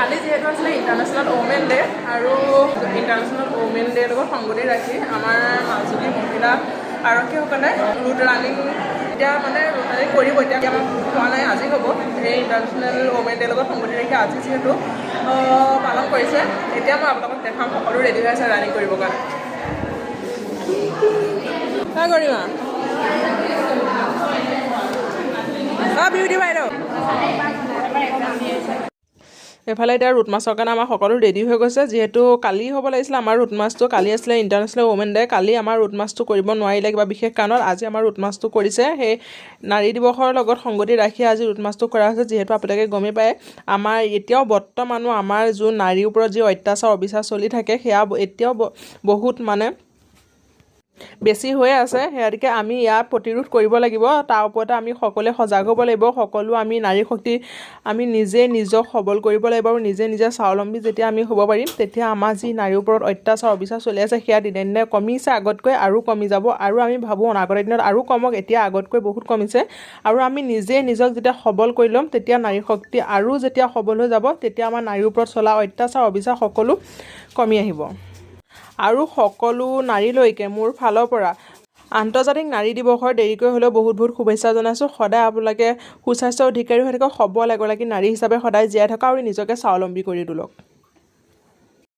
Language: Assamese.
কালি যেহেতু আছিলে ইণ্টাৰনেশ্যনেল ওমেন ডে আৰু ইণ্টাৰনেশ্যনেল ওমেন ডেৰ লগত সংগতি ৰাখি আমাৰ মাজুলী মহিলা আৰক্ষীসকলে ৰুট ৰানিং এতিয়া মানে ৰুট ৰানিং কৰিব এতিয়া আমাৰ হোৱা নাই আজি হ'ব এই ইণ্টাৰনেশ্যনেল ওমেন ডেৰ লগত সংগতি ৰাখি আজি যিহেতু পালন কৰিছে এতিয়া মই আপোনালোকক দেখাম সকলো ৰেডি হৈ আছে ৰানিং কৰিবৰ কাৰণে কি কৰিমা বিউটি বাইদেউ এফালে এতিয়া ৰুট মাছৰ কাৰণে আমাৰ সকলো ৰেডি হৈ গৈছে যিহেতু কালি হ'ব লাগিছিলে আমাৰ ৰুট মাছটো কালি আছিলে ইণ্টাৰনেশ্যনেল ওমেন ডে কালি আমাৰ ৰুট মাছটো কৰিব নোৱাৰিলে কিবা বিশেষ কাৰণত আজি আমাৰ ৰুট মাছটো কৰিছে সেই নাৰী দিৱসৰ লগত সংগতি ৰাখি আজি ৰুট মাছটো কৰা হৈছে যিহেতু আপোনালোকে গমেই পায় আমাৰ এতিয়াও বৰ্তমানো আমাৰ যোন নাৰীৰ ওপৰত যি অত্যাচাৰ অবিচাৰ চলি থাকে সেয়া এতিয়াও বহুত মানে বেছি হৈ আছে সেয়াকে আমি ইয়াত প্ৰতিৰোধ কৰিব লাগিব তাৰ ওপৰতে আমি সকলোৱে সজাগ হ'ব লাগিব সকলো আমি নাৰী শক্তি আমি নিজে নিজক সবল কৰিব লাগিব আৰু নিজে স্বাৱলম্বী যেতিয়া আমি হ'ব পাৰিম তেতিয়া আমাৰ যি নাৰীৰ ওপৰত অত্যাচাৰ অবিচাৰ চলি আছে সেয়া দিনে দিনে কমিছে আগতকৈ আৰু কমি যাব আৰু আমি ভাবোঁ অনাগত দিনত আৰু কমক এতিয়া আগতকৈ বহুত কমিছে আৰু আমি নিজে নিজক যেতিয়া সবল কৰি ল'ম তেতিয়া নাৰী শক্তি আৰু যেতিয়া সবল হৈ যাব তেতিয়া আমাৰ নাৰীৰ ওপৰত চলা অত্যাচাৰ অবিচাৰ সকলো কমি আহিব আৰু সকলো নাৰীলৈকে মোৰ ফালৰ পৰা আন্তৰ্জাতিক নাৰী দিৱসৰ দেৰিকৈ হ'লেও বহুত শুভেচ্ছা জনাইছোঁ সদায় আপোনালোকে সুস্বাস্থ্যৰ অধিকাৰী হৈ থাকক সবল এগৰাকী নাৰী হিচাপে সদায় জীয়াই থকা আৰু নিজকে স্বাৱলম্বী কৰি তোলক